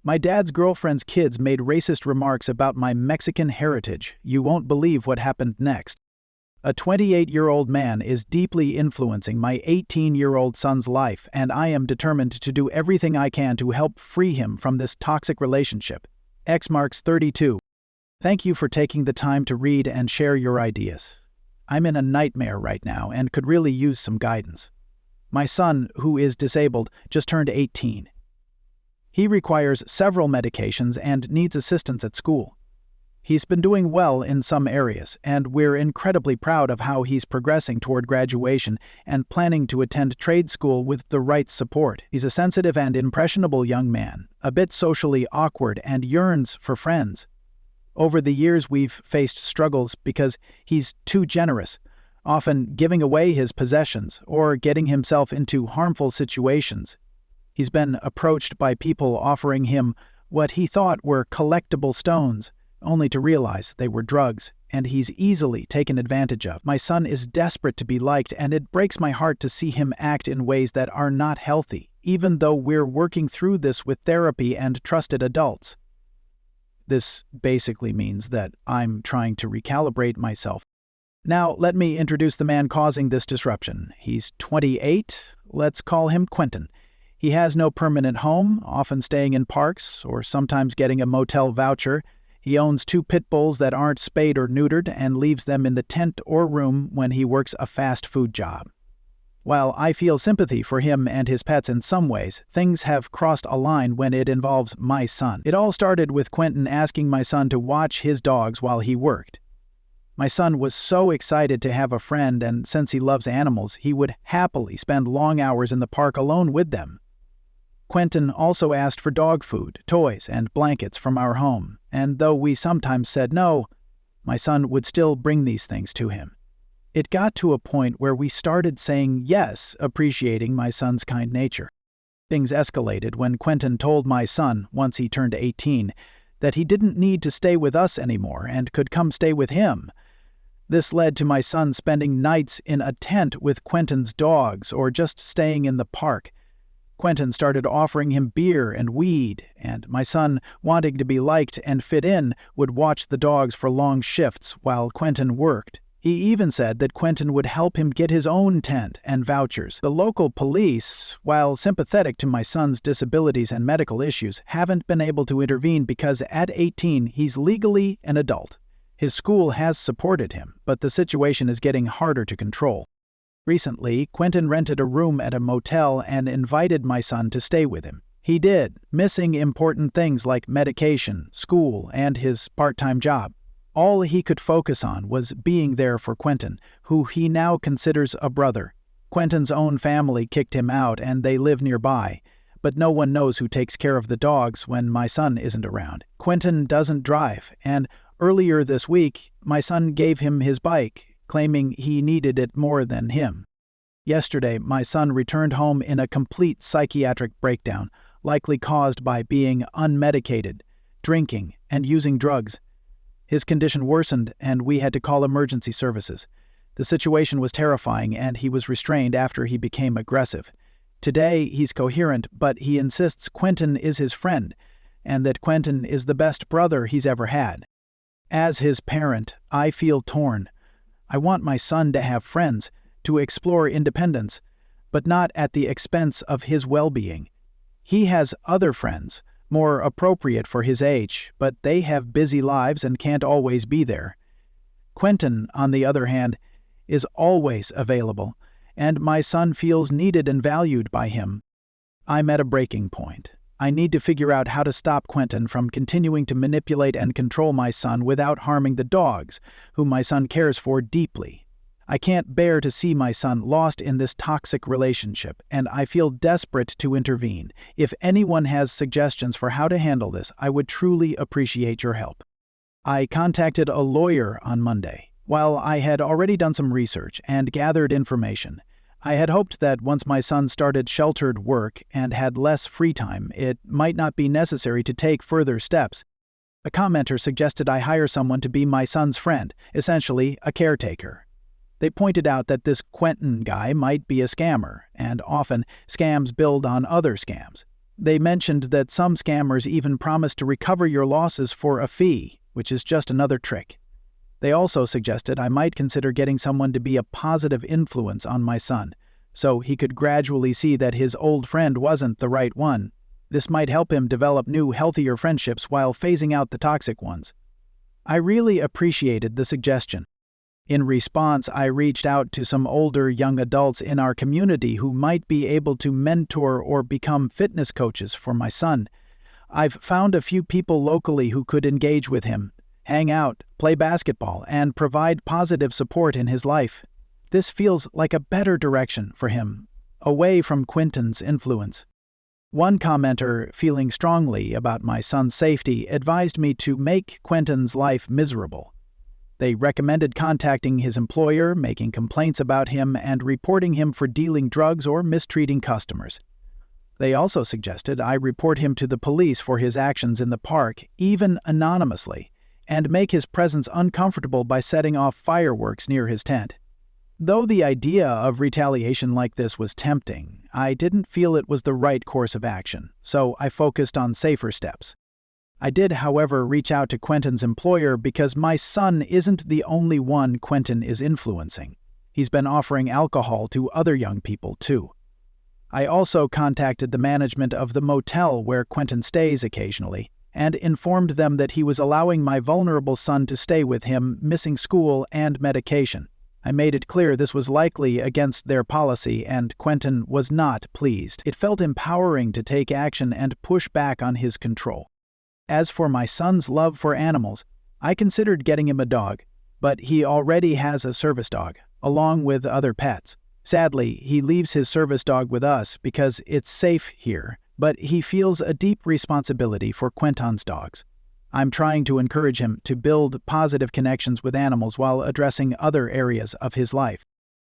My dad's girlfriend's kids made racist remarks about my Mexican heritage. You won't believe what happened next. A 28-year-old man is deeply influencing my 18-year-old son's life, and I am determined to do everything I can to help free him from this toxic relationship. X marks 32. Thank you for taking the time to read and share your ideas. I'm in a nightmare right now and could really use some guidance. My son, who is disabled, just turned 18. He requires several medications and needs assistance at school. He's been doing well in some areas, and we're incredibly proud of how he's progressing toward graduation and planning to attend trade school with the right support. He's a sensitive and impressionable young man, a bit socially awkward and yearns for friends. Over the years, we've faced struggles because he's too generous, often giving away his possessions or getting himself into harmful situations. He's been approached by people offering him what he thought were collectible stones, only to realize they were drugs, and he's easily taken advantage of. My son is desperate to be liked, and it breaks my heart to see him act in ways that are not healthy, even though we're working through this with therapy and trusted adults. This basically means that I'm trying to recalibrate myself. Now, let me introduce the man causing this disruption. He's 28. Let's call him Quentin. He has no permanent home, often staying in parks or sometimes getting a motel voucher. He owns 2 pit bulls that aren't spayed or neutered and leaves them in the tent or room when he works a fast food job. While I feel sympathy for him and his pets in some ways, things have crossed a line when it involves my son. It all started with Quentin asking my son to watch his dogs while he worked. My son was so excited to have a friend, and since he loves animals, he would happily spend long hours in the park alone with them. Quentin also asked for dog food, toys, and blankets from our home, and though we sometimes said no, my son would still bring these things to him. It got to a point where we started saying yes, appreciating my son's kind nature. Things escalated when Quentin told my son, once he turned 18, that he didn't need to stay with us anymore and could come stay with him. This led to my son spending nights in a tent with Quentin's dogs or just staying in the park. Quentin started offering him beer and weed, and my son, wanting to be liked and fit in, would watch the dogs for long shifts while Quentin worked. He even said that Quentin would help him get his own tent and vouchers. The local police, while sympathetic to my son's disabilities and medical issues, haven't been able to intervene because at 18 he's legally an adult. His school has supported him, but the situation is getting harder to control. Recently, Quentin rented a room at a motel and invited my son to stay with him. He did, missing important things like medication, school, and his part-time job. All he could focus on was being there for Quentin, who he now considers a brother. Quentin's own family kicked him out and they live nearby, but no one knows who takes care of the dogs when my son isn't around. Quentin doesn't drive, and earlier this week, my son gave him his bike, claiming he needed it more than him. Yesterday, my son returned home in a complete psychiatric breakdown, likely caused by being unmedicated, drinking, and using drugs. His condition worsened, and we had to call emergency services. The situation was terrifying, and he was restrained after he became aggressive. Today, he's coherent, but he insists Quentin is his friend, and that Quentin is the best brother he's ever had. As his parent, I feel torn. I want my son to have friends, to explore independence, but not at the expense of his well-being. He has other friends, more appropriate for his age, but they have busy lives and can't always be there. Quentin, on the other hand, is always available, and my son feels needed and valued by him. I'm at a breaking point. I need to figure out how to stop Quentin from continuing to manipulate and control my son without harming the dogs, whom my son cares for deeply. I can't bear to see my son lost in this toxic relationship, and I feel desperate to intervene. If anyone has suggestions for how to handle this, I would truly appreciate your help. I contacted a lawyer on Monday. While I had already done some research and gathered information, I had hoped that once my son started sheltered work and had less free time, it might not be necessary to take further steps. A commenter suggested I hire someone to be my son's friend, essentially a caretaker. They pointed out that this Quentin guy might be a scammer, and often scams build on other scams. They mentioned that some scammers even promise to recover your losses for a fee, which is just another trick. They also suggested I might consider getting someone to be a positive influence on my son, so he could gradually see that his old friend wasn't the right one. This might help him develop new, healthier friendships while phasing out the toxic ones. I really appreciated the suggestion. In response, I reached out to some older young adults in our community who might be able to mentor or become fitness coaches for my son. I've found a few people locally who could engage with him, hang out, play basketball, and provide positive support in his life. This feels like a better direction for him, away from Quentin's influence. One commenter, feeling strongly about my son's safety, advised me to make Quentin's life miserable. They recommended contacting his employer, making complaints about him, and reporting him for dealing drugs or mistreating customers. They also suggested I report him to the police for his actions in the park, even anonymously, and make his presence uncomfortable by setting off fireworks near his tent. Though the idea of retaliation like this was tempting, I didn't feel it was the right course of action, so I focused on safer steps. I did, however, reach out to Quentin's employer because my son isn't the only one Quentin is influencing. He's been offering alcohol to other young people, too. I also contacted the management of the motel where Quentin stays occasionally and informed them that he was allowing my vulnerable son to stay with him, missing school and medication. I made it clear this was likely against their policy, and Quentin was not pleased. It felt empowering to take action and push back on his control. As for my son's love for animals, I considered getting him a dog, but he already has a service dog, along with other pets. Sadly, he leaves his service dog with us because it's safe here, but he feels a deep responsibility for Quentin's dogs. I'm trying to encourage him to build positive connections with animals while addressing other areas of his life.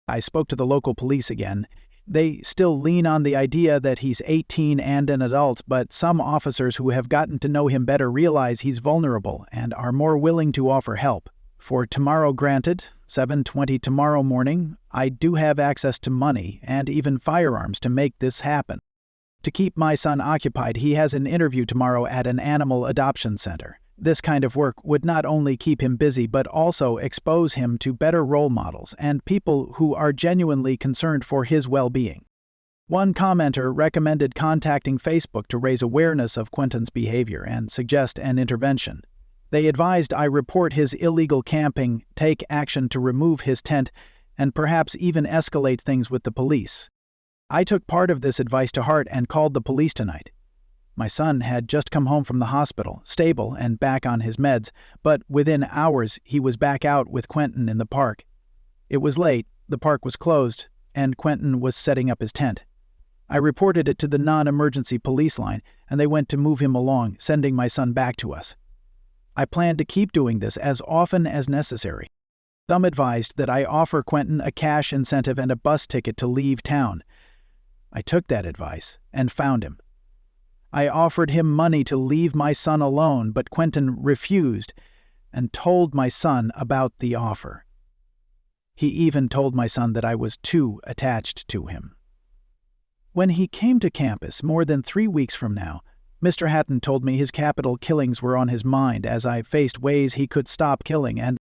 I spoke to the local police again. They still lean on the idea that he's 18 and an adult, but some officers who have gotten to know him better realize he's vulnerable and are more willing to offer help. For tomorrow granted, 7:20 tomorrow morning, I do have access to money and even firearms to make this happen. To keep my son occupied, he has an interview tomorrow at an animal adoption center. This kind of work would not only keep him busy but also expose him to better role models and people who are genuinely concerned for his well-being. One commenter recommended contacting Facebook to raise awareness of Quentin's behavior and suggest an intervention. They advised I report his illegal camping, take action to remove his tent, and perhaps even escalate things with the police. I took part of this advice to heart and called the police tonight. My son had just come home from the hospital, stable and back on his meds, but within hours he was back out with Quentin in the park. It was late, the park was closed, and Quentin was setting up his tent. I reported it to the non-emergency police line, and they went to move him along, sending my son back to us. I plan to keep doing this as often as necessary. Some advised that I offer Quentin a cash incentive and a bus ticket to leave town. I took that advice and found him. I offered him money to leave my son alone, but Quentin refused and told my son about the offer. He even told my son that I was too attached to him. When he came to campus more than 3 weeks from now, Mr. Hatton told me his capital killings were on his mind as I faced ways he could stop killing, and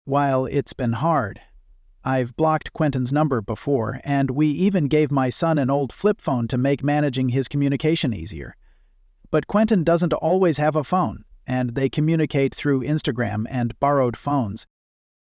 while it's been hard, I've blocked Quentin's number before, and we even gave my son an old flip phone to make managing his communication easier. But Quentin doesn't always have a phone, and they communicate through Instagram and borrowed phones.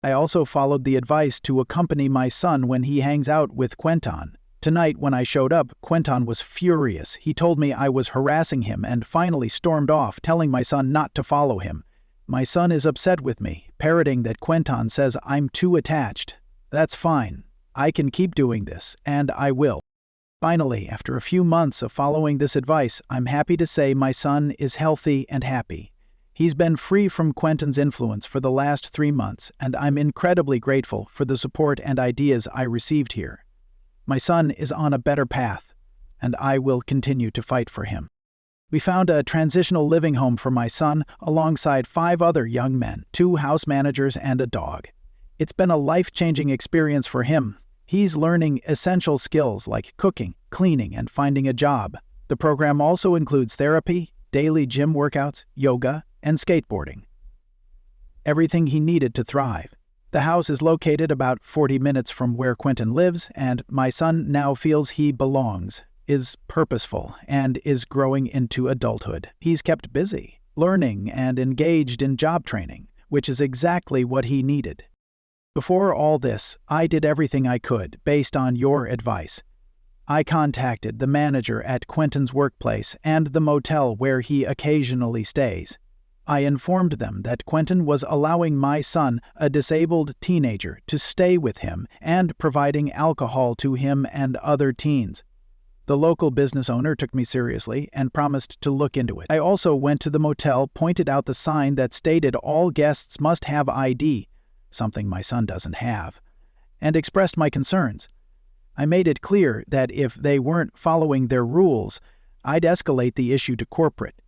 I also followed the advice to accompany my son when he hangs out with Quentin. Tonight, when I showed up, Quentin was furious. He told me I was harassing him and finally stormed off, telling my son not to follow him. My son is upset with me, parroting that Quentin says I'm too attached. That's fine. I can keep doing this, and I will. Finally, after a few months of following this advice, I'm happy to say my son is healthy and happy. He's been free from Quentin's influence for the last 3 months, and I'm incredibly grateful for the support and ideas I received here. My son is on a better path, and I will continue to fight for him. We found a transitional living home for my son alongside 5 other young men, 2 house managers, and a dog. It's been a life-changing experience for him. He's learning essential skills like cooking, cleaning, and finding a job. The program also includes therapy, daily gym workouts, yoga, and skateboarding. Everything he needed to thrive. The house is located about 40 minutes from where Quentin lives, and my son now feels he belongs, is purposeful, and is growing into adulthood. He's kept busy, learning, and engaged in job training, which is exactly what he needed. Before all this, I did everything I could based on your advice. I contacted the manager at Quentin's workplace and the motel where he occasionally stays. I informed them that Quentin was allowing my son, a disabled teenager, to stay with him and providing alcohol to him and other teens. The local business owner took me seriously and promised to look into it. I also went to the motel, pointed out the sign that stated all guests must have ID, something my son doesn't have, and expressed my concerns. I made it clear that if they weren't following their rules, I'd escalate the issue to corporate.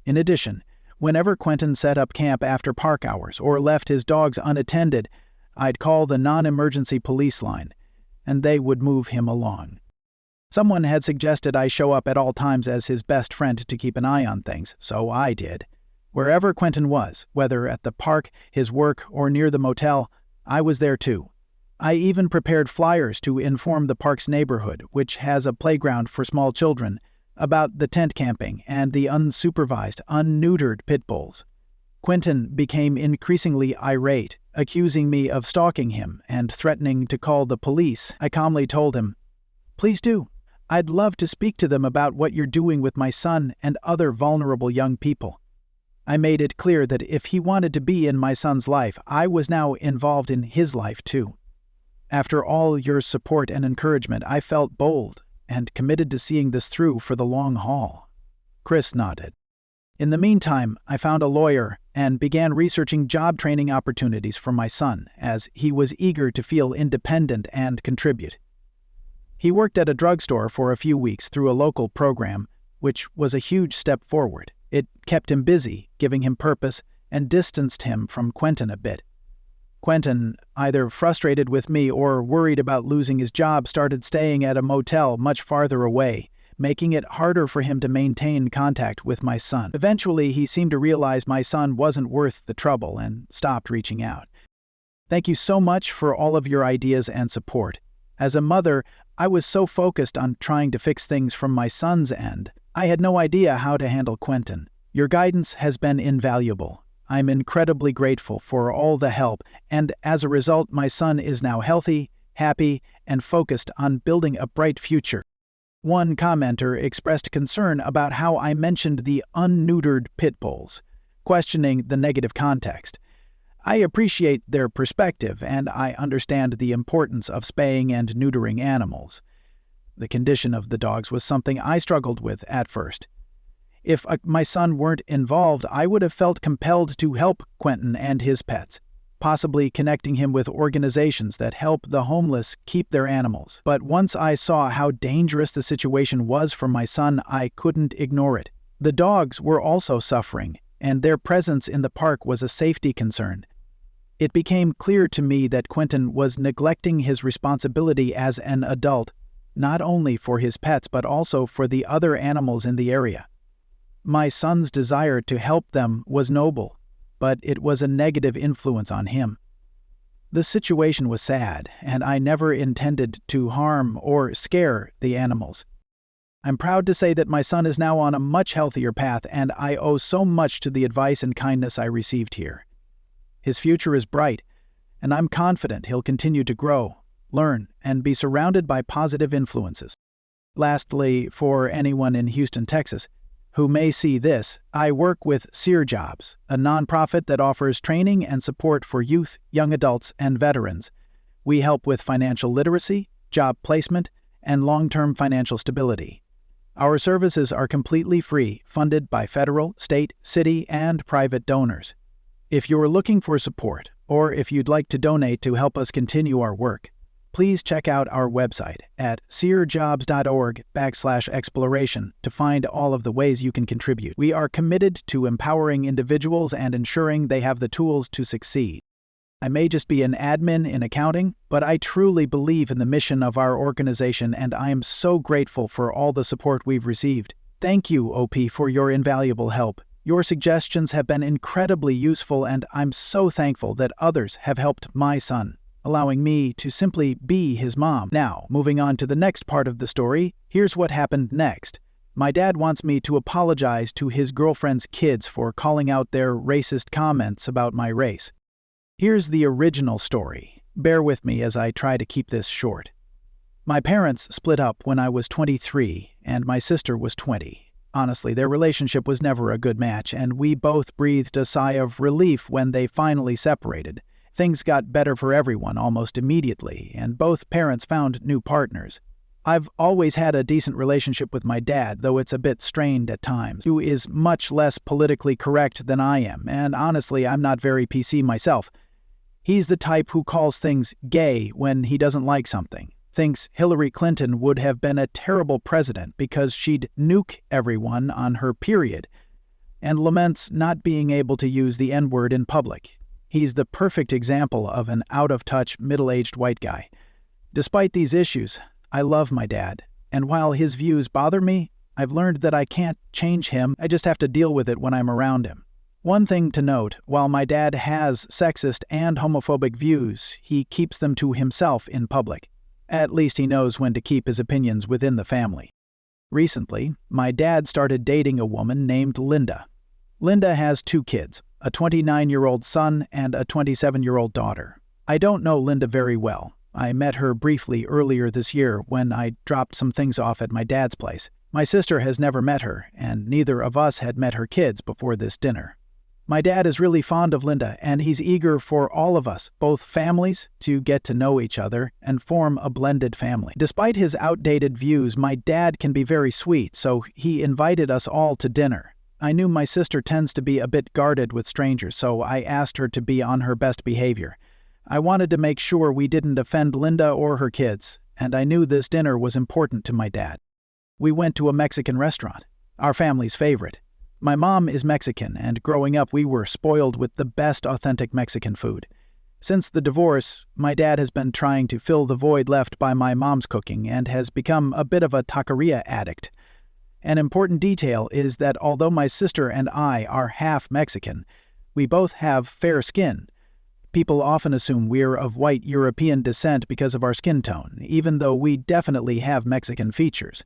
In addition, whenever Quentin set up camp after park hours or left his dogs unattended, I'd call the non-emergency police line, and they would move him along. Someone had suggested I show up at all times as his best friend to keep an eye on things, so I did. Wherever Quentin was, whether at the park, his work, or near the motel, I was there too. I even prepared flyers to inform the park's neighborhood, which has a playground for small children, about the tent camping and the unsupervised, unneutered pit bulls. Quentin became increasingly irate, accusing me of stalking him and threatening to call the police. I calmly told him, "Please do. I'd love to speak to them about what you're doing with my son and other vulnerable young people." I made it clear that if he wanted to be in my son's life, I was now involved in his life too. After all your support and encouragement, I felt bold and committed to seeing this through for the long haul. Chris nodded. In the meantime, I found a lawyer and began researching job training opportunities for my son, as he was eager to feel independent and contribute. He worked at a drugstore for a few weeks through a local program, which was a huge step forward. It kept him busy, giving him purpose, and distanced him from Quentin a bit. Quentin, either frustrated with me or worried about losing his job, started staying at a motel much farther away, making it harder for him to maintain contact with my son. Eventually, he seemed to realize my son wasn't worth the trouble and stopped reaching out. Thank you so much for all of your ideas and support. As a mother, I was so focused on trying to fix things from my son's end, I had no idea how to handle Quentin. Your guidance has been invaluable. I'm incredibly grateful for all the help, and as a result, my son is now healthy, happy, and focused on building a bright future. One commenter expressed concern about how I mentioned the unneutered pit bulls, questioning the negative context. I appreciate their perspective, and I understand the importance of spaying and neutering animals. The condition of the dogs was something I struggled with at first. If my son weren't involved, I would have felt compelled to help Quentin and his pets, possibly connecting him with organizations that help the homeless keep their animals. But once I saw how dangerous the situation was for my son, I couldn't ignore it. The dogs were also suffering, and their presence in the park was a safety concern. It became clear to me that Quentin was neglecting his responsibility as an adult, not only for his pets but also for the other animals in the area. My son's desire to help them was noble, but it was a negative influence on him. The situation was sad, and I never intended to harm or scare the animals. I'm proud to say that my son is now on a much healthier path, and I owe so much to the advice and kindness I received here. His future is bright, and I'm confident he'll continue to grow, learn, and be surrounded by positive influences. Lastly, for anyone in Houston, Texas, who may see this, I work with SEER Jobs, a nonprofit that offers training and support for youth, young adults, and veterans. We help with financial literacy, job placement, and long-term financial stability. Our services are completely free, funded by federal, state, city, and private donors. If you're looking for support, or if you'd like to donate to help us continue our work, please check out our website at seerjobs.org/exploration to find all of the ways you can contribute. We are committed to empowering individuals and ensuring they have the tools to succeed. I may just be an admin in accounting, but I truly believe in the mission of our organization and I am so grateful for all the support we've received. Thank you, OP, for your invaluable help. Your suggestions have been incredibly useful and I'm so thankful that others have helped my son, allowing me to simply be his mom. Now, moving on to the next part of the story, here's what happened next. My dad wants me to apologize to his girlfriend's kids for calling out their racist comments about my race. Here's the original story. Bear with me as I try to keep this short. My parents split up when I was 23 and my sister was 20. Honestly, their relationship was never a good match and we both breathed a sigh of relief when they finally separated. Things got better for everyone almost immediately and both parents found new partners. I've always had a decent relationship with my dad, though it's a bit strained at times, who is much less politically correct than I am, and honestly, I'm not very PC myself. He's the type who calls things gay when he doesn't like something, thinks Hillary Clinton would have been a terrible president because she'd nuke everyone on her period, and laments not being able to use the N-word in public. He's the perfect example of an out-of-touch, middle-aged white guy. Despite these issues, I love my dad, and while his views bother me, I've learned that I can't change him, I just have to deal with it when I'm around him. One thing to note, while my dad has sexist and homophobic views, he keeps them to himself in public. At least he knows when to keep his opinions within the family. Recently, my dad started dating a woman named Linda. Linda has 2 kids, a 29-year-old son and a 27-year-old daughter. I don't know Linda very well. I met her briefly earlier this year when I dropped some things off at my dad's place. My sister has never met her, and neither of us had met her kids before this dinner. My dad is really fond of Linda, and he's eager for all of us, both families, to get to know each other and form a blended family. Despite his outdated views, my dad can be very sweet, so he invited us all to dinner. I knew my sister tends to be a bit guarded with strangers, so I asked her to be on her best behavior. I wanted to make sure we didn't offend Linda or her kids, and I knew this dinner was important to my dad. We went to a Mexican restaurant, our family's favorite. My mom is Mexican, and growing up we were spoiled with the best authentic Mexican food. Since the divorce, my dad has been trying to fill the void left by my mom's cooking and has become a bit of a taqueria addict. An important detail is that although my sister and I are half Mexican, we both have fair skin. People often assume we're of white European descent because of our skin tone, even though we definitely have Mexican features.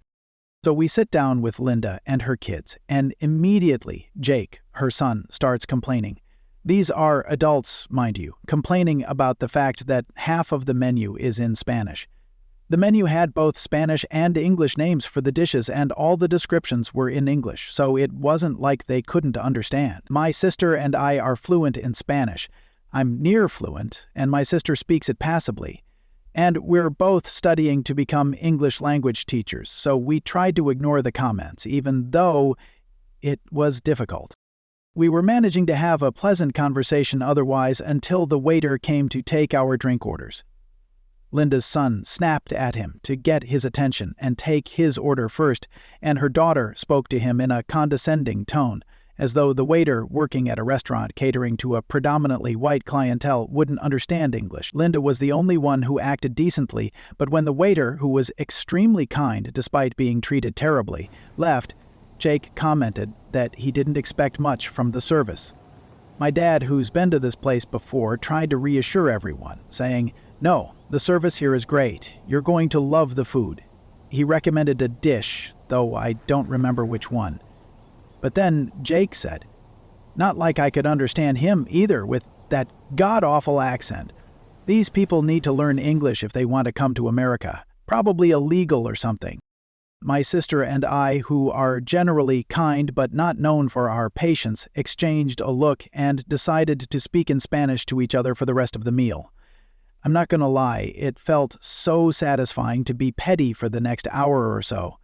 So we sit down with Linda and her kids, and immediately Jake, her son, starts complaining. These are adults, mind you, complaining about the fact that half of the menu is in Spanish. The menu had both Spanish and English names for the dishes, and all the descriptions were in English, so it wasn't like they couldn't understand. My sister and I are fluent in Spanish. I'm near fluent, and my sister speaks it passably. And we're both studying to become English language teachers, so we tried to ignore the comments, even though it was difficult. We were managing to have a pleasant conversation otherwise until the waiter came to take our drink orders. Linda's son snapped at him to get his attention and take his order first, and her daughter spoke to him in a condescending tone, as though the waiter working at a restaurant catering to a predominantly white clientele wouldn't understand English. Linda was the only one who acted decently, but when the waiter, who was extremely kind despite being treated terribly, left, Jake commented that he didn't expect much from the service. My dad, who's been to this place before, tried to reassure everyone, saying, "No, the service here is great. You're going to love the food." He recommended a dish, though I don't remember which one. But then Jake said, "Not like I could understand him either with that god-awful accent. These people need to learn English if they want to come to America, probably illegal or something." My sister and I, who are generally kind but not known for our patience, exchanged a look and decided to speak in Spanish to each other for the rest of the meal. I'm not going to lie, it felt so satisfying to be petty for the next hour or so.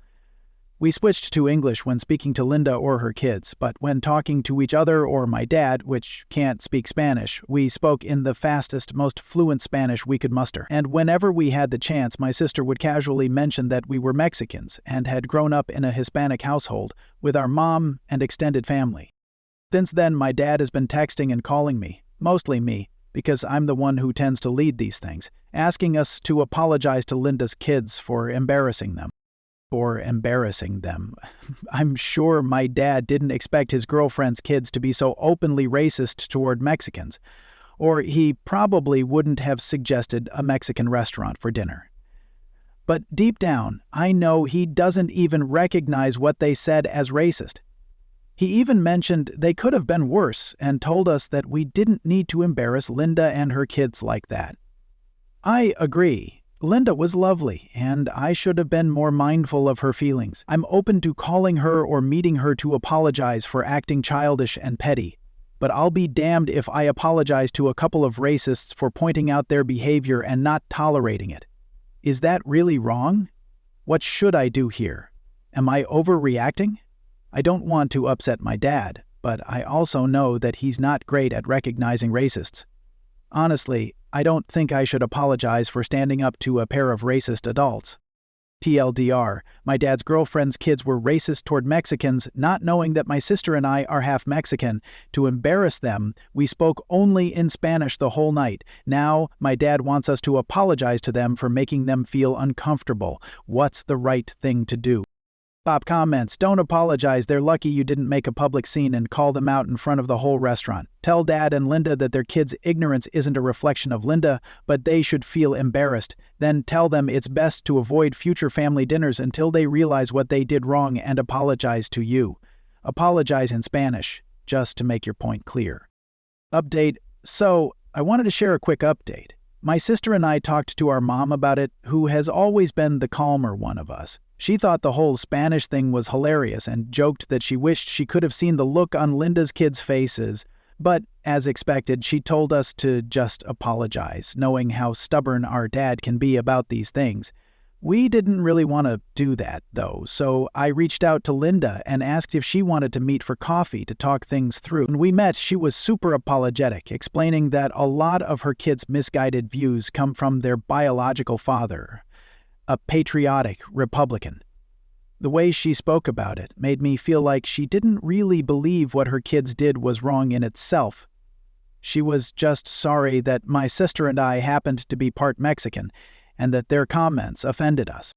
We switched to English when speaking to Linda or her kids, but when talking to each other or my dad, which can't speak Spanish, we spoke in the fastest, most fluent Spanish we could muster. And whenever we had the chance, my sister would casually mention that we were Mexicans and had grown up in a Hispanic household with our mom and extended family. Since then, my dad has been texting and calling me, mostly me, because I'm the one who tends to lead these things, asking us to apologize to Linda's kids for embarrassing them. I'm sure my dad didn't expect his girlfriend's kids to be so openly racist toward Mexicans, or he probably wouldn't have suggested a Mexican restaurant for dinner. But deep down, I know he doesn't even recognize what they said as racist. He even mentioned they could have been worse and told us that we didn't need to embarrass Linda and her kids like that. I agree. Linda was lovely, and I should have been more mindful of her feelings. I'm open to calling her or meeting her to apologize for acting childish and petty, but I'll be damned if I apologize to a couple of racists for pointing out their behavior and not tolerating it. Is that really wrong? What should I do here? Am I overreacting? I don't want to upset my dad, but I also know that he's not great at recognizing racists. Honestly, I don't think I should apologize for standing up to a pair of racist adults. TLDR, my dad's girlfriend's kids were racist toward Mexicans, not knowing that my sister and I are half Mexican. To embarrass them, we spoke only in Spanish the whole night. Now, my dad wants us to apologize to them for making them feel uncomfortable. What's the right thing to do? Bob comments, don't apologize, they're lucky you didn't make a public scene and call them out in front of the whole restaurant. Tell Dad and Linda that their kids' ignorance isn't a reflection of Linda, but they should feel embarrassed. Then tell them it's best to avoid future family dinners until they realize what they did wrong and apologize to you. Apologize in Spanish, just to make your point clear. Update. So, I wanted to share a quick update. My sister and I talked to our mom about it, who has always been the calmer one of us. She thought the whole Spanish thing was hilarious and joked that she wished she could have seen the look on Linda's kids' faces. But, as expected, she told us to just apologize, knowing how stubborn our dad can be about these things. We didn't really want to do that, though, so I reached out to Linda and asked if she wanted to meet for coffee to talk things through. When we met, she was super apologetic, explaining that a lot of her kids' misguided views come from their biological father, a patriotic Republican. The way she spoke about it made me feel like she didn't really believe what her kids did was wrong in itself. She was just sorry that my sister and I happened to be part Mexican, and that their comments offended us.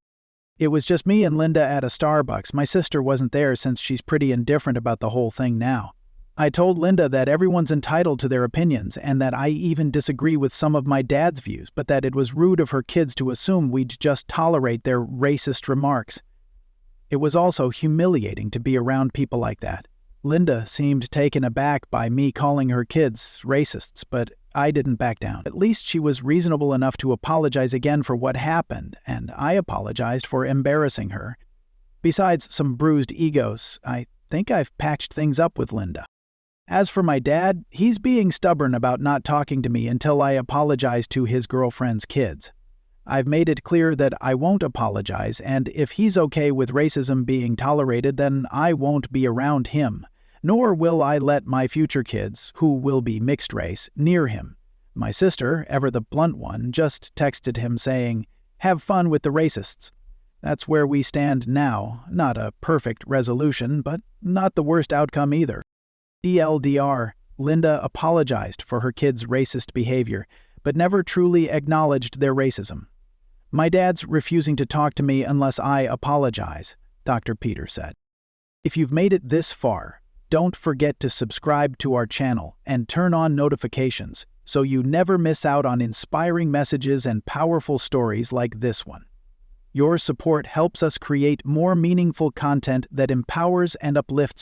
It was just me and Linda at a Starbucks. My sister wasn't there since she's pretty indifferent about the whole thing now. I told Linda that everyone's entitled to their opinions and that I even disagree with some of my dad's views, but that it was rude of her kids to assume we'd just tolerate their racist remarks. It was also humiliating to be around people like that. Linda seemed taken aback by me calling her kids racists, but I didn't back down. At least she was reasonable enough to apologize again for what happened, and I apologized for embarrassing her. Besides some bruised egos, I think I've patched things up with Linda. As for my dad, he's being stubborn about not talking to me until I apologize to his girlfriend's kids. I've made it clear that I won't apologize, and if he's okay with racism being tolerated, then I won't be around him. Nor will I let my future kids, who will be mixed race, near him. My sister, ever the blunt one, just texted him saying, "Have fun with the racists." That's where we stand now. Not a perfect resolution, but not the worst outcome either. TLDR, Linda apologized for her kids' racist behavior, but never truly acknowledged their racism. My dad's refusing to talk to me unless I apologize, Dr. Peter said. If you've made it this far, don't forget to subscribe to our channel and turn on notifications so you never miss out on inspiring messages and powerful stories like this one. Your support helps us create more meaningful content that empowers and uplifts